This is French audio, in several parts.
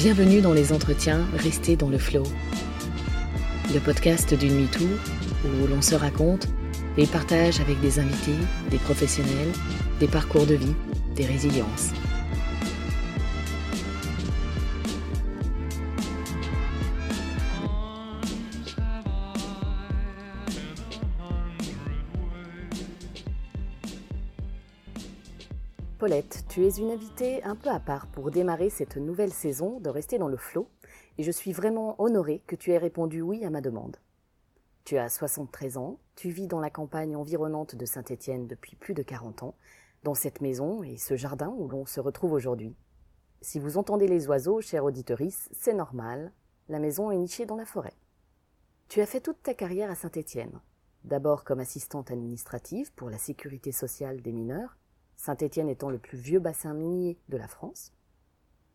Bienvenue dans les entretiens Restez dans le flow. Le podcast d'une MeToo où l'on se raconte et partage avec des invités, des professionnels, des parcours de vie, des résiliences. Paulette, tu es une invitée un peu à part pour démarrer cette nouvelle saison de Rester dans le flow et je suis vraiment honorée que tu aies répondu oui à ma demande. Tu as 73 ans, tu vis dans la campagne environnante de Saint-Étienne depuis plus de 40 ans, dans cette maison et ce jardin où l'on se retrouve aujourd'hui. Si vous entendez les oiseaux, chère auditorice, c'est normal, la maison est nichée dans la forêt. Tu as fait toute ta carrière à Saint-Étienne, d'abord comme assistante administrative pour la sécurité sociale des mineurs, Saint-Étienne étant le plus vieux bassin minier de la France.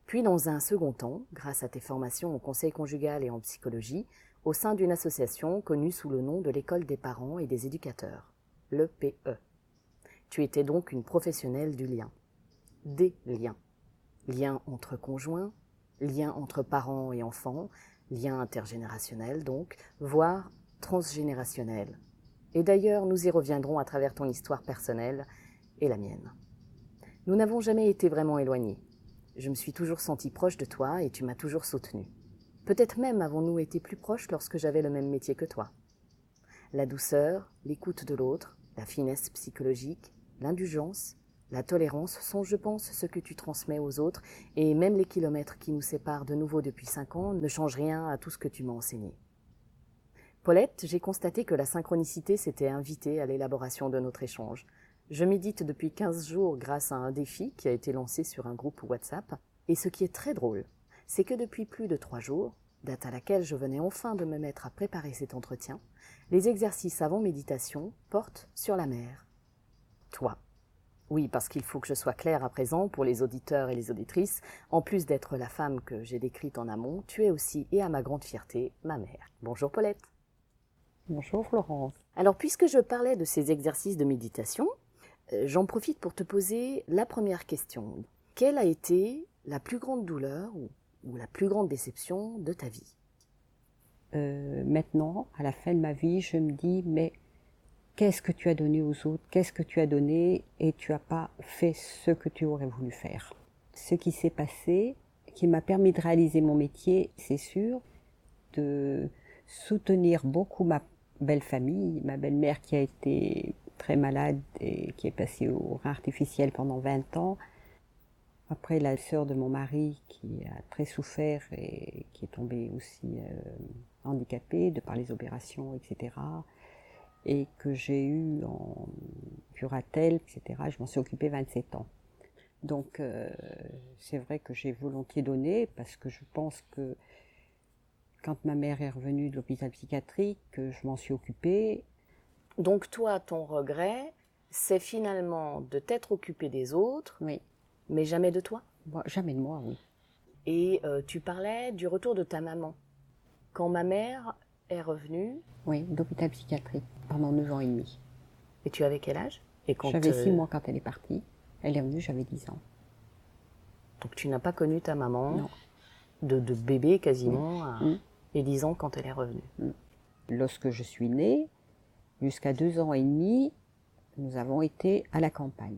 Puis dans un second temps, grâce à tes formations au conseil conjugal et en psychologie, au sein d'une association connue sous le nom de l'École des parents et des éducateurs, l'EPE. Tu étais donc une professionnelle du lien. Des liens. Liens entre conjoints, liens entre parents et enfants, liens intergénérationnels donc, voire transgénérationnels. Et d'ailleurs, nous y reviendrons à travers ton histoire personnelle, et la mienne. Nous n'avons jamais été vraiment éloignés. Je me suis toujours sentie proche de toi et tu m'as toujours soutenue. Peut-être même avons-nous été plus proches lorsque j'avais le même métier que toi. La douceur, l'écoute de l'autre, la finesse psychologique, l'indulgence, la tolérance sont, je pense, ce que tu transmets aux autres et même les kilomètres qui nous séparent de nouveau depuis 5 ans ne changent rien à tout ce que tu m'as enseigné. Paulette, j'ai constaté que la synchronicité s'était invitée à l'élaboration de notre échange. Je médite depuis 15 jours grâce à un défi qui a été lancé sur un groupe WhatsApp. Et ce qui est très drôle, c'est que depuis plus de 3 jours, date à laquelle je venais enfin de me mettre à préparer cet entretien, les exercices avant méditation portent sur la mer. Toi. Oui, parce qu'il faut que je sois claire à présent pour les auditeurs et les auditrices, en plus d'être la femme que j'ai décrite en amont, tu es aussi, et à ma grande fierté, ma mère. Bonjour Paulette. Bonjour Florence. Alors puisque je parlais de ces exercices de méditation, j'en profite pour te poser la première question. Quelle a été la plus grande douleur ou la plus grande déception de ta vie ? Maintenant, à la fin de ma vie, je me dis, mais qu'est-ce que tu as donné aux autres ? Qu'est-ce que tu as donné et tu n'as pas fait ce que tu aurais voulu faire ? Ce qui s'est passé, qui m'a permis de réaliser mon métier, c'est sûr, de soutenir beaucoup ma belle famille, ma belle-mère qui a été très malade et qui est passée au rein artificiel pendant 20 ans. Après, la sœur de mon mari qui a très souffert et qui est tombée aussi handicapée de par les opérations, etc. Et que j'ai eu en curatelle, etc. Je m'en suis occupée 27 ans. Donc, c'est vrai que j'ai volontiers donné parce que je pense que quand ma mère est revenue de l'hôpital psychiatrique, je m'en suis occupée. Donc toi, ton regret, c'est finalement de t'être occupé des autres, Oui. Mais jamais de toi ? Jamais de moi, oui. Et tu parlais du retour de ta maman. Quand ma mère est revenue... Oui, d'hôpital psychiatrique, pendant 9 ans et demi. Et tu avais quel âge ? J'avais 6 mois quand elle est partie. Elle est revenue, j'avais 10 ans. Donc tu n'as pas connu ta maman Non. de bébé quasiment et 10 ans quand elle est revenue. Lorsque je suis née, jusqu'à 2 ans et demi, nous avons été à la campagne.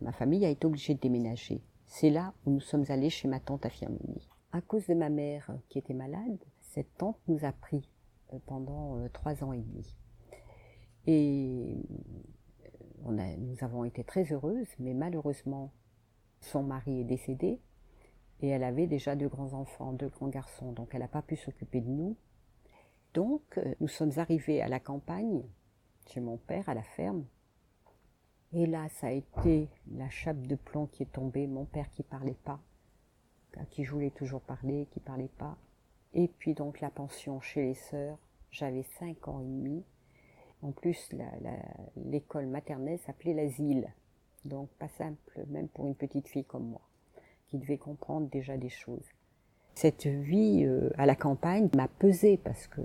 Ma famille a été obligée de déménager. C'est là où nous sommes allés chez ma tante à Firminy. À cause de ma mère qui était malade, cette tante nous a pris pendant 3 ans et demi. Et nous avons été très heureuses, mais malheureusement, son mari est décédé et elle avait déjà 2 grands-enfants, 2 grands garçons, donc elle n'a pas pu s'occuper de nous. Donc, nous sommes arrivés à la campagne, chez mon père, à la ferme. Et là, ça a été la chape de plomb qui est tombée, mon père qui ne parlait pas, à qui je voulais toujours parler, qui ne parlait pas. Et puis donc la pension chez les sœurs, j'avais 5 ans et demi. En plus, l'école maternelle s'appelait l'asile. Donc pas simple, même pour une petite fille comme moi, qui devait comprendre déjà des choses. Cette vie à la campagne m'a pesé parce que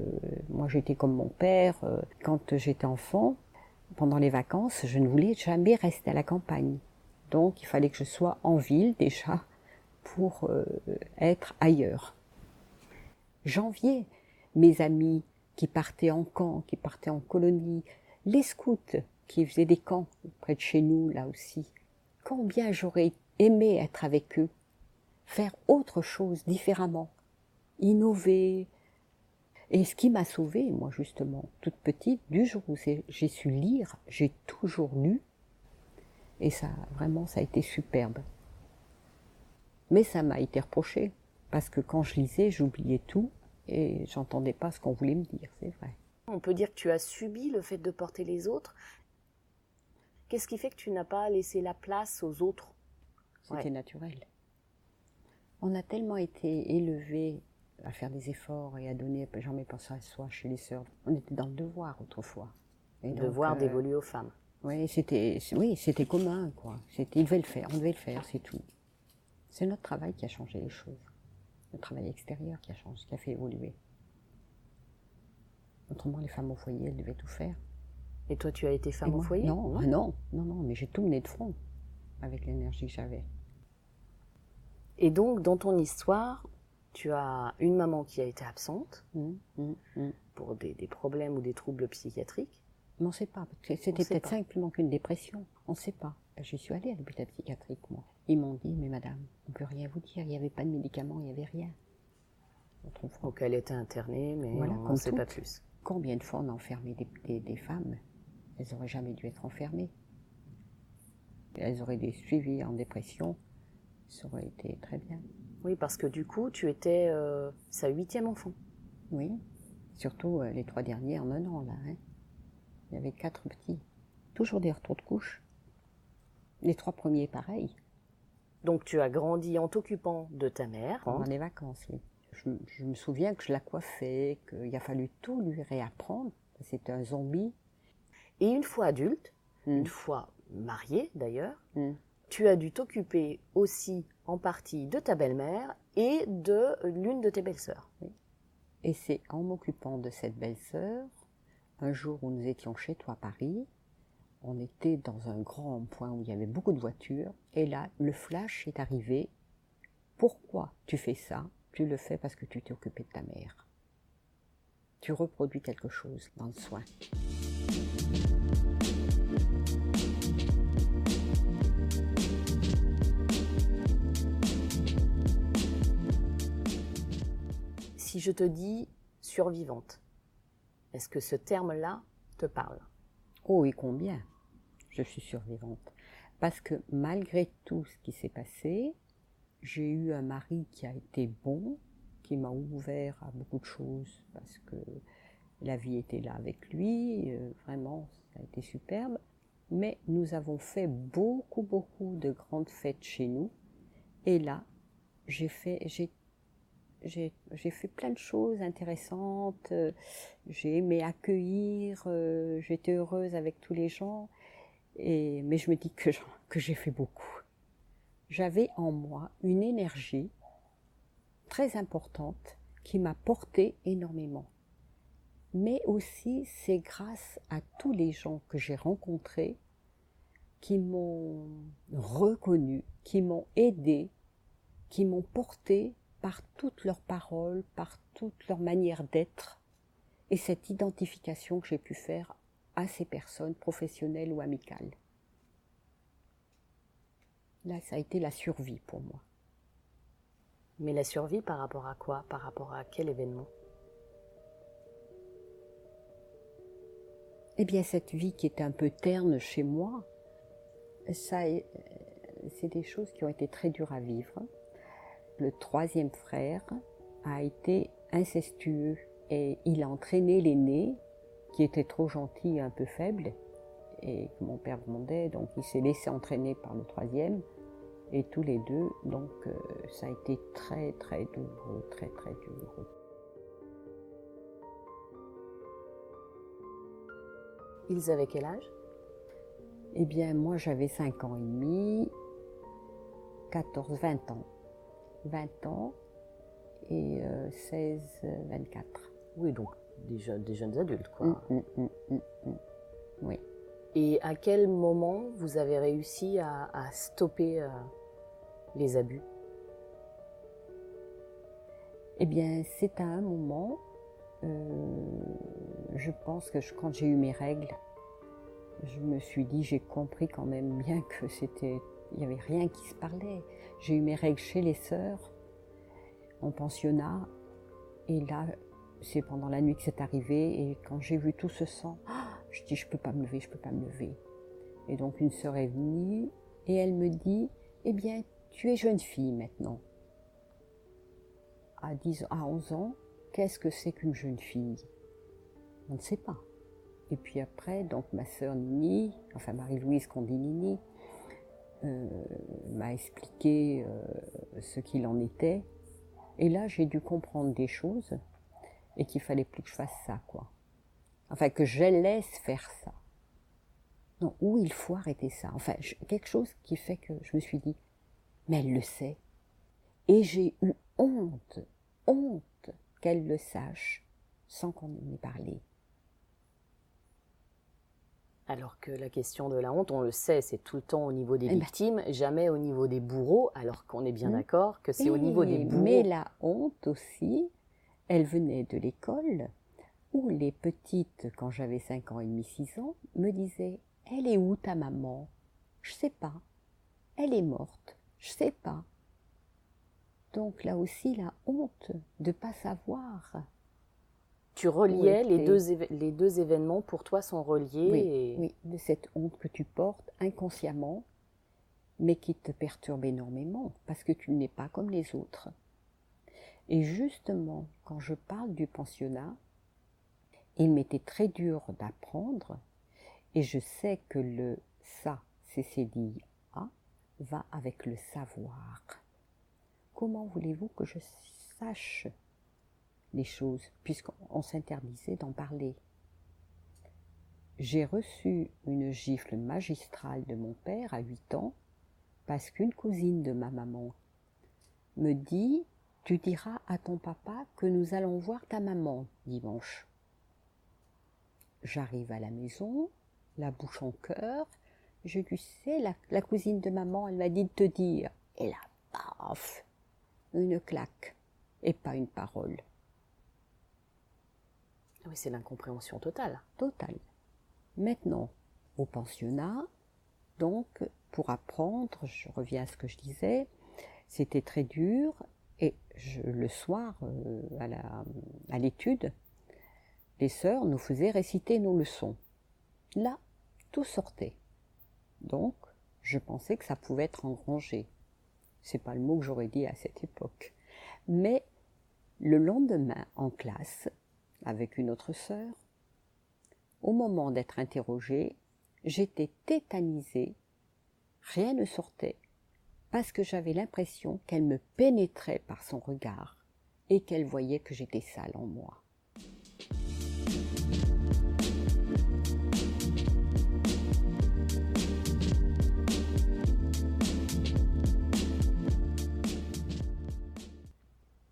moi j'étais comme mon père. Quand j'étais enfant, pendant les vacances, je ne voulais jamais rester à la campagne. Donc il fallait que je sois en ville déjà pour être ailleurs. J'enviais mes amis qui partaient en camp, qui partaient en colonie, les scouts qui faisaient des camps près de chez nous, là aussi. Combien j'aurais aimé être avec eux, faire autre chose différemment, innover. Et ce qui m'a sauvée, moi justement, toute petite, du jour où j'ai su lire, j'ai toujours lu. Et ça, vraiment, ça a été superbe. Mais ça m'a été reproché, parce que quand je lisais, j'oubliais tout et j'entendais pas ce qu'on voulait me dire, c'est vrai. On peut dire que tu as subi le fait de porter les autres. Qu'est-ce qui fait que tu n'as pas laissé la place aux autres? C'était naturel. On a tellement été élevés à faire des efforts et à donner, jamais pensé à soi chez les sœurs. On était dans le devoir autrefois. Le devoir d'évoluer aux femmes. Oui, c'était commun, quoi. Il devait le faire, on devait le faire, c'est tout. C'est notre travail qui a changé les choses. Le travail extérieur qui a changé, qui a fait évoluer. Autrement, les femmes au foyer, elles devaient tout faire. Et toi, tu as été femme au foyer? Non, mais j'ai tout mené de front avec l'énergie que j'avais. Et donc, dans ton histoire, tu as une maman qui a été absente pour des problèmes ou des troubles psychiatriques. Mais on ne sait pas, parce que c'était peut-être simplement qu'une dépression. On ne sait pas. J'y suis allée à l'hôpital psychiatrique, moi. Ils m'ont dit, mais madame, on ne peut rien vous dire, il n'y avait pas de médicaments, il n'y avait rien. Donc elle était internée, mais voilà, on n'en sait pas plus. Combien de fois on a enfermé des femmes? Elles n'auraient jamais dû être enfermées. Elles auraient été suivies en dépression, ça aurait été très bien. Oui, parce que du coup, tu étais sa 8e enfant. Oui, surtout les 3 derniers en un an, là. Hein. Il y avait 4 petits. Toujours des retours de couche. Les 3 premiers, pareil. Donc tu as grandi en t'occupant de ta mère. Pendant les vacances, oui. Je me souviens que je la coiffais, qu'il a fallu tout lui réapprendre. C'était un zombie. Et une fois adulte, une fois mariée d'ailleurs, tu as dû t'occuper aussi en partie de ta belle-mère et de l'une de tes belles-sœurs. Oui. Et c'est en m'occupant de cette belle-sœur, un jour où nous étions chez toi à Paris, on était dans un grand point où il y avait beaucoup de voitures, et là, le flash est arrivé. Pourquoi tu fais ça? Tu le fais parce que tu t'es occupé de ta mère. Tu reproduis quelque chose dans le soin. Si je te dis survivante, est-ce que ce terme-là te parle? Oh, et combien? Je suis survivante. Parce que malgré tout ce qui s'est passé, j'ai eu un mari qui a été bon, qui m'a ouvert à beaucoup de choses, parce que la vie était là avec lui, vraiment, ça a été superbe. Mais nous avons fait beaucoup de grandes fêtes chez nous. Et là, j'ai fait plein de choses intéressantes, j'ai aimé accueillir, j'étais heureuse avec tous les gens, mais je me dis que j'ai fait beaucoup. J'avais en moi une énergie très importante qui m'a portée énormément. Mais aussi, c'est grâce à tous les gens que j'ai rencontrés qui m'ont reconnue, qui m'ont aidée, qui m'ont portée par toutes leurs paroles, par toute leur manière d'être, et cette identification que j'ai pu faire à ces personnes, professionnelles ou amicales. Là, ça a été la survie pour moi. Mais la survie par rapport à quoi? Par rapport à quel événement? Eh bien, cette vie qui était un peu terne chez moi, c'est des choses qui ont été très dures à vivre. Le 3e frère a été incestueux et il a entraîné l'aîné, qui était trop gentil et un peu faible, et que mon père demandait, donc il s'est laissé entraîner par le 3e, et tous les deux, donc ça a été très douloureux, très douloureux. Ils avaient quel âge? Eh bien, moi j'avais 5 ans et demi, 20 ans. 20 ans et 16, 24. Oui, donc des jeunes adultes, quoi. Oui. Et à quel moment vous avez réussi à stopper les abus? Eh bien, c'est à un moment, je pense que quand j'ai eu mes règles, je me suis dit, j'ai compris quand même bien que il n'y avait rien qui se parlait. J'ai eu mes règles chez les sœurs, en pensionnat, et là, c'est pendant la nuit que c'est arrivé, et quand j'ai vu tout ce sang, je dis, je peux pas me lever, je peux pas me lever. Et donc une sœur est venue, et elle me dit, eh bien, tu es jeune fille maintenant. À 11 ans, qu'est-ce que c'est qu'une jeune fille? On ne sait pas. Et puis après, donc ma sœur Nini, enfin Marie-Louise qu'on dit Nini, m'a expliqué ce qu'il en était. Et là, j'ai dû comprendre des choses et qu'il fallait plus que je fasse ça, quoi. Enfin, que je laisse faire ça. Non, ou il faut arrêter ça. Enfin, quelque chose qui fait que je me suis dit, mais elle le sait. Et j'ai eu honte qu'elle le sache sans qu'on en ait parlé. Alors que la question de la honte, on le sait, c'est tout le temps au niveau des victimes, jamais au niveau des bourreaux, alors qu'on est bien d'accord que c'est au niveau des bourreaux. Mais la honte aussi, elle venait de l'école, où les petites, quand j'avais 5 ans et demi, 6 ans, me disaient « Elle est où ta maman ?»« Je sais pas. Elle est morte. Je sais pas. » Donc là aussi, la honte de ne pas savoir. Tu reliais les deux événements, pour toi, sont reliés. Oui, de cette honte que tu portes inconsciemment, mais qui te perturbe énormément, parce que tu n'es pas comme les autres. Et justement, quand je parle du pensionnat, il m'était très dur d'apprendre, et je sais que le ça, CCDIA, va avec le savoir. Comment voulez-vous que je sache les choses, puisqu'on s'interdisait d'en parler? J'ai reçu une gifle magistrale de mon père à 8 ans, parce qu'une cousine de ma maman me dit « Tu diras à ton papa que nous allons voir ta maman dimanche. » J'arrive à la maison, la bouche en cœur, je lui sais, la cousine de maman, elle m'a dit de te dire, et là, paf, une claque, et pas une parole. Oui, c'est l'incompréhension totale. Totale. Maintenant, au pensionnat, donc, pour apprendre, je reviens à ce que je disais, c'était très dur, et le soir, à l'étude, les sœurs nous faisaient réciter nos leçons. Là, tout sortait. Donc, je pensais que ça pouvait être engrangé. C'est pas le mot que j'aurais dit à cette époque. Mais le lendemain, en classe, avec une autre sœur, au moment d'être interrogée, j'étais tétanisée, rien ne sortait, parce que j'avais l'impression qu'elle me pénétrait par son regard et qu'elle voyait que j'étais sale en moi.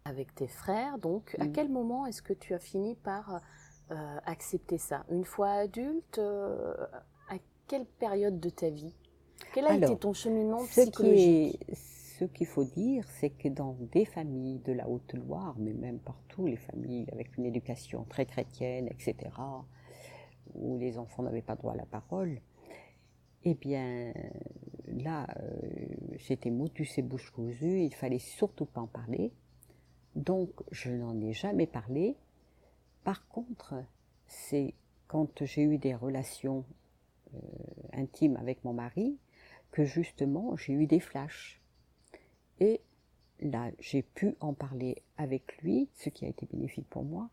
Avec tes frères, donc, à quel moment est-ce que tu as fini par accepter ça? Une fois adulte, à quelle période de ta vie? Quel a été ton cheminement psychologique? Ce qu'il faut dire, c'est que dans des familles de la Haute-Loire, mais même partout, les familles avec une éducation très chrétienne, etc., où les enfants n'avaient pas droit à la parole, eh bien, là, j'étais motus et bouche cousue, il fallait surtout pas en parler. Donc, je n'en ai jamais parlé. Par contre, c'est quand j'ai eu des relations intimes avec mon mari que justement j'ai eu des flashs. Et là, j'ai pu en parler avec lui, ce qui a été bénéfique pour moi.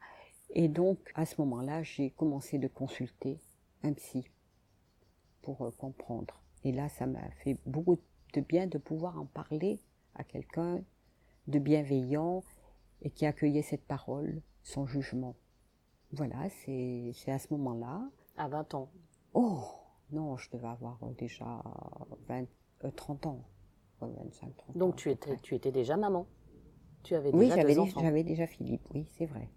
Et donc, à ce moment-là, j'ai commencé de consulter un psy pour comprendre. Et là, ça m'a fait beaucoup de bien de pouvoir en parler à quelqu'un de bienveillant et qui accueillait cette parole sans jugement. Voilà, c'est à ce moment-là. À 20 ans? Oh, non, je devais avoir déjà 30 ans. 25, 30 Donc ans. Tu étais déjà maman? Tu avais déjà deux enfants? Oui, j'avais déjà Philippe, oui, c'est vrai.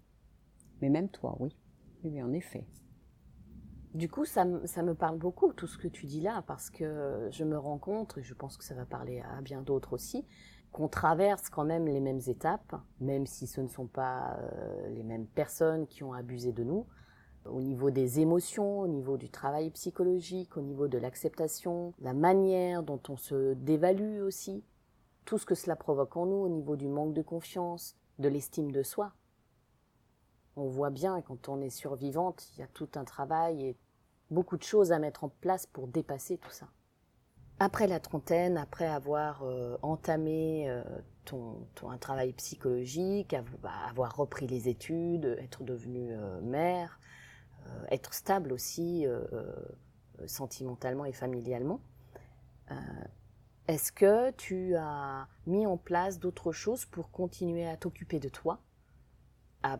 Mais même toi, oui. Oui, en effet. Du coup, ça me parle beaucoup, tout ce que tu dis là, parce que je me rends compte, et je pense que ça va parler à bien d'autres aussi, qu'on traverse quand même les mêmes étapes, même si ce ne sont pas les mêmes personnes qui ont abusé de nous, au niveau des émotions, au niveau du travail psychologique, au niveau de l'acceptation, la manière dont on se dévalue aussi, tout ce que cela provoque en nous, au niveau du manque de confiance, de l'estime de soi. On voit bien, quand on est survivante, il y a tout un travail et beaucoup de choses à mettre en place pour dépasser tout ça. Après la trentaine, après avoir entamé un travail psychologique, avoir repris les études, être devenue mère, être stable aussi sentimentalement et familialement, est-ce que tu as mis en place d'autres choses pour continuer à t'occuper de toi, à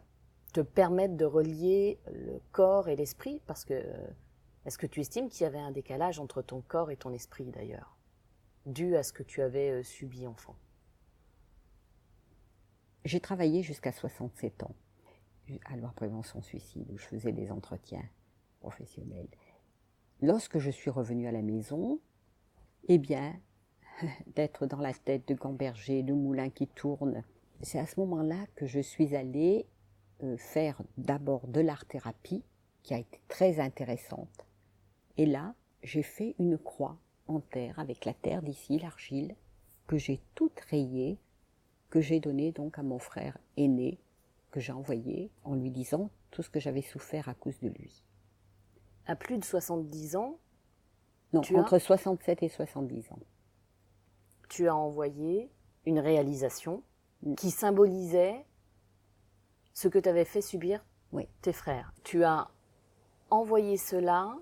te permettre de relier le corps et l'esprit? Parce que, est-ce que tu estimes qu'il y avait un décalage entre ton corps et ton esprit d'ailleurs, dû à ce que tu avais subi enfant? J'ai travaillé jusqu'à 67 ans à Loire Prévention Suicide, où je faisais des entretiens professionnels. Lorsque je suis revenue à la maison, eh bien, d'être dans la tête de Gamberger, de moulin qui tourne, c'est à ce moment-là que je suis allée faire d'abord de l'art-thérapie, qui a été très intéressante. Et là, j'ai fait une croix en terre, avec la terre d'ici, l'argile, que j'ai toute rayée, que j'ai donnée donc à mon frère aîné, que j'ai envoyé en lui disant tout ce que j'avais souffert à cause de lui. À plus de 70 ans, Non, entre 67 et 70 ans. Tu as envoyé une réalisation qui symbolisait ce que t'avais fait subir tes frères. Tu as envoyé cela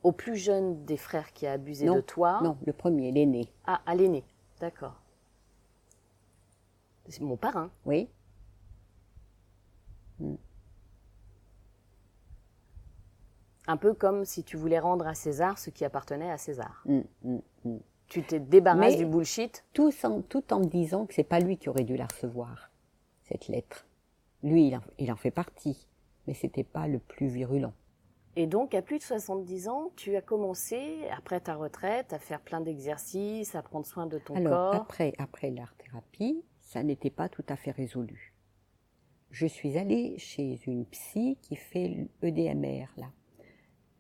au plus jeune des frères qui a abusé de toi. Non, le premier, l'aîné. Ah, à l'aîné, d'accord. C'est mon parrain. Oui. Un peu comme si tu voulais rendre à César ce qui appartenait à César. Tu t'es débarrassé du bullshit. Tout en me disant que c'est pas lui qui aurait dû la recevoir, cette lettre. Lui, il en fait partie, mais c'était pas le plus virulent. Et donc, à plus de 70 ans, tu as commencé, après ta retraite, à faire plein d'exercices, à prendre soin de ton corps. Alors, après l'art-thérapie, ça n'était pas tout à fait résolu. Je suis allée chez une psy qui fait l'EDMR, là,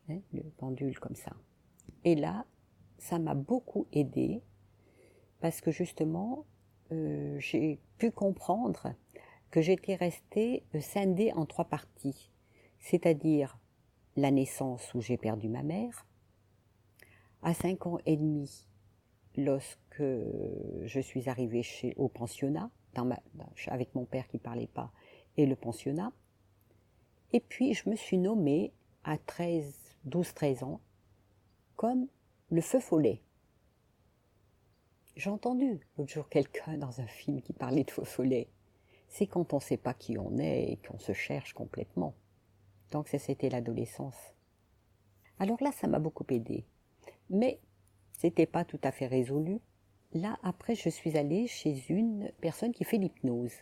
le pendule comme ça. Et là, ça m'a beaucoup aidée, parce que justement, j'ai pu comprendre que j'étais restée scindée en 3 parties. C'est-à-dire la naissance où j'ai perdu ma mère, à 5 ans et demi, lorsque je suis arrivée au pensionnat, avec mon père qui ne parlait pas, et le pensionnat. Et puis je me suis nommée à 12-13 ans comme le feu follet. J'ai entendu l'autre jour quelqu'un dans un film qui parlait de feu follet. C'est quand on ne sait pas qui on est et qu'on se cherche complètement. Donc c'était l'adolescence. Alors là, ça m'a beaucoup aidée. Mais c'était pas tout à fait résolu. Là, après, je suis allée chez une personne qui fait l'hypnose.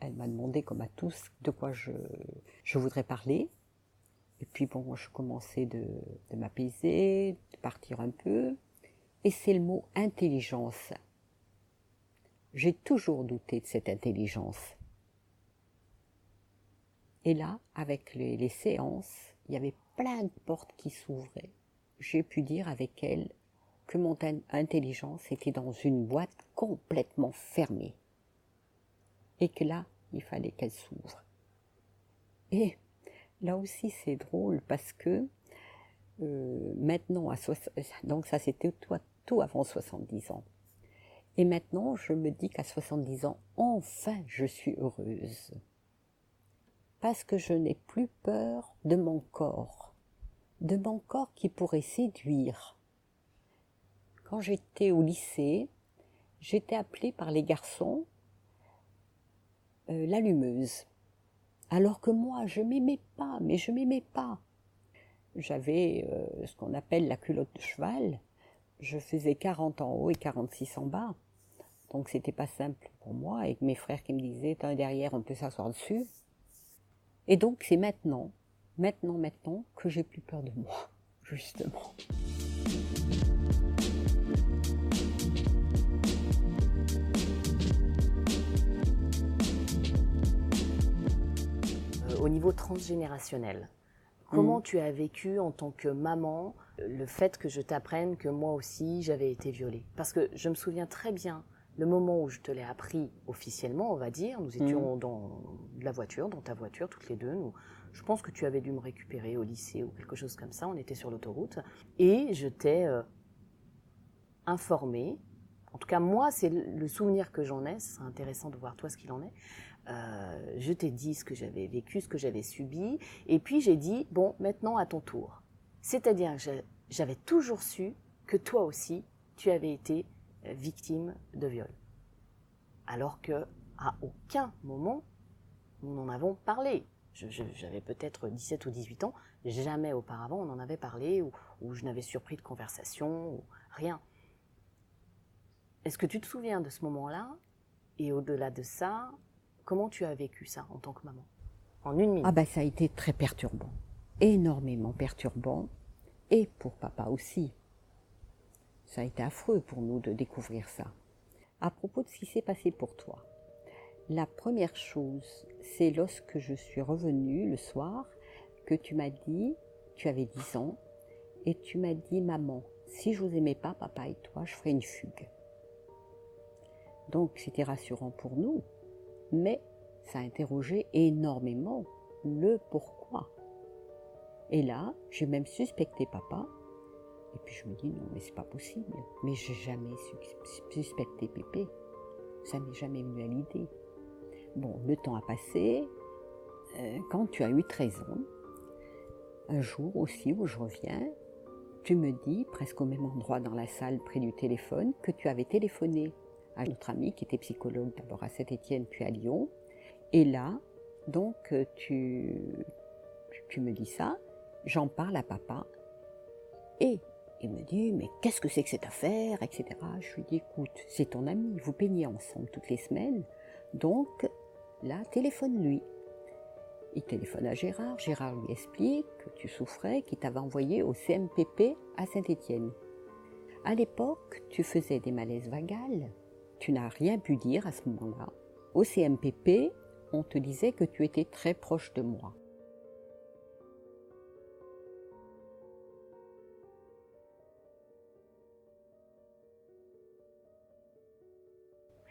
Elle m'a demandé, comme à tous, de quoi je voudrais parler. Et puis bon, je commençais de m'apaiser, de partir un peu. Et c'est le mot intelligence. J'ai toujours douté de cette intelligence. Et là, avec les séances, il y avait plein de portes qui s'ouvraient. J'ai pu dire avec elle que mon intelligence était dans une boîte complètement fermée. Et que là, il fallait qu'elle s'ouvre. Et là aussi, c'est drôle parce que maintenant, donc ça c'était tout avant 70 ans. Et maintenant, je me dis qu'à 70 ans, enfin, je suis heureuse. Parce que je n'ai plus peur de mon corps qui pourrait séduire. Quand j'étais au lycée, j'étais appelée par les garçons l'allumeuse. Alors que moi, je m'aimais pas, mais je m'aimais pas. J'avais ce qu'on appelle la culotte de cheval. Je faisais 40 en haut et 46 en bas. Donc c'était pas simple pour moi, avec mes frères qui me disaient « T'as un derrière, on peut s'asseoir dessus ». Et donc c'est maintenant, maintenant que j'ai plus peur de moi, justement. Au niveau transgénérationnel, comment tu as vécu en tant que maman le fait que je t'apprenne que moi aussi j'avais été violée? Parce que je me souviens très bien le moment où je te l'ai appris officiellement, on va dire. Nous étions dans la voiture, dans ta voiture, toutes les deux. Je pense que tu avais dû me récupérer au lycée ou quelque chose comme ça. On était sur l'autoroute. Et je t'ai informée. En tout cas, moi, c'est le souvenir que j'en ai. C'est intéressant de voir toi ce qu'il en est. Je t'ai dit ce que j'avais vécu, ce que j'avais subi. Et puis, j'ai dit, bon, maintenant à ton tour. C'est-à-dire que j'avais toujours su que toi aussi, tu avais été victime de viol. Alors que à aucun moment, nous n'en avons parlé. J'avais peut-être 17 ou 18 ans, jamais auparavant on en avait parlé, ou je n'avais surpris de conversation, ou rien. Est-ce que tu te souviens de ce moment-là? Et au-delà de ça, comment tu as vécu ça en tant que maman? En une minute. Ah ben ça a été très perturbant, énormément perturbant, et pour papa aussi. Ça a été affreux pour nous de découvrir ça. À propos de ce qui s'est passé pour toi, la première chose, c'est lorsque je suis revenue le soir, que tu m'as dit, tu avais 10 ans, et tu m'as dit, maman, si je vous aimais pas, papa et toi, je ferais une fugue. Donc c'était rassurant pour nous, mais ça a interrogé énormément le pourquoi. Et là, j'ai même suspecté papa, et puis je me dis, non, mais c'est pas possible. Mais j'ai jamais suspecté Pépé. Ça m'est jamais venu à l'idée. Bon, le temps a passé. Quand tu as eu 13 ans, un jour aussi où je reviens, tu me dis, presque au même endroit dans la salle, près du téléphone, que tu avais téléphoné à notre ami qui était psychologue d'abord à Saint-Étienne puis à Lyon. Et là, donc, tu me dis ça, j'en parle à papa, et il me dit, mais qu'est-ce que c'est que cette affaire, etc. Je lui dis, écoute, c'est ton ami, vous peignez ensemble toutes les semaines, donc là, téléphone-lui. Il téléphone à Gérard, Gérard lui explique que tu souffrais, qu'il t'avait envoyé au CMPP à Saint-Étienne. À l'époque, tu faisais des malaises vagales, tu n'as rien pu dire à ce moment-là. Au CMPP, on te disait que tu étais très proche de moi.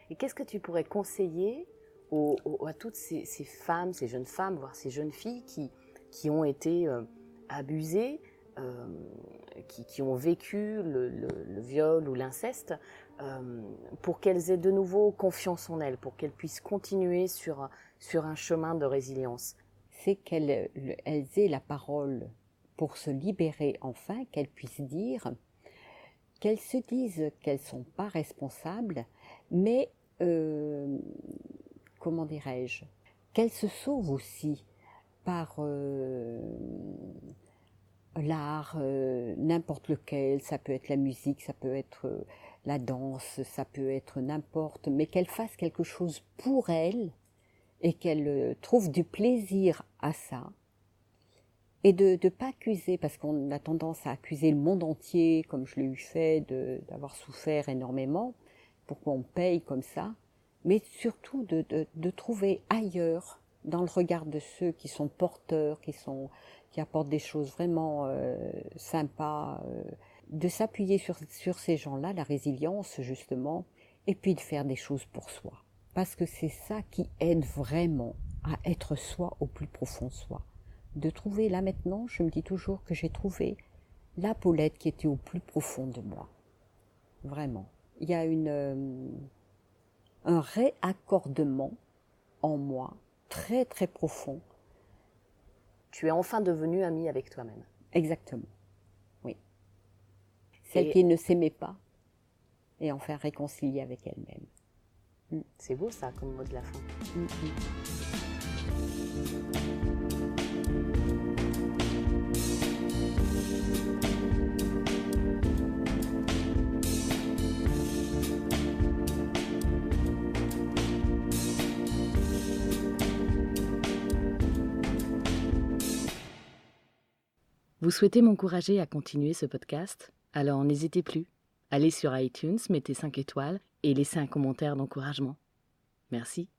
Et qu'est-ce que tu pourrais conseiller à toutes ces femmes, ces jeunes femmes, voire ces jeunes filles qui ont été abusées, qui ont vécu le viol ou l'inceste, pour qu'elles aient de nouveau confiance en elles, pour qu'elles puissent continuer sur un chemin de résilience? C'est qu'elles aient la parole pour se libérer enfin, qu'elles puissent dire, qu'elles se disent qu'elles ne sont pas responsables, mais comment dirais-je, qu'elles se sauvent aussi par l'art, n'importe lequel, ça peut être la musique, ça peut être la danse, ça peut être n'importe, mais qu'elles fassent quelque chose pour elles et qu'elles trouvent du plaisir à ça. Et de ne pas accuser, parce qu'on a tendance à accuser le monde entier, comme je l'ai eu fait, d'avoir souffert énormément, pourquoi on paye comme ça, mais surtout de trouver ailleurs, dans le regard de ceux qui sont porteurs, qui apportent des choses vraiment sympas, de s'appuyer sur ces gens-là, la résilience justement, et puis de faire des choses pour soi. Parce que c'est ça qui aide vraiment à être soi au plus profond de soi. De trouver, là maintenant, je me dis toujours que j'ai trouvé la Paulette qui était au plus profond de moi. Vraiment. Il y a un réaccordement en moi, très très profond. Tu es enfin devenue amie avec toi-même. Exactement, oui. Celle qui ne s'aimait pas et enfin réconciliée avec elle-même. C'est beau ça comme mot de la fin. Vous souhaitez m'encourager à continuer ce podcast? Alors n'hésitez plus. Allez sur iTunes, mettez 5 étoiles et laissez un commentaire d'encouragement. Merci.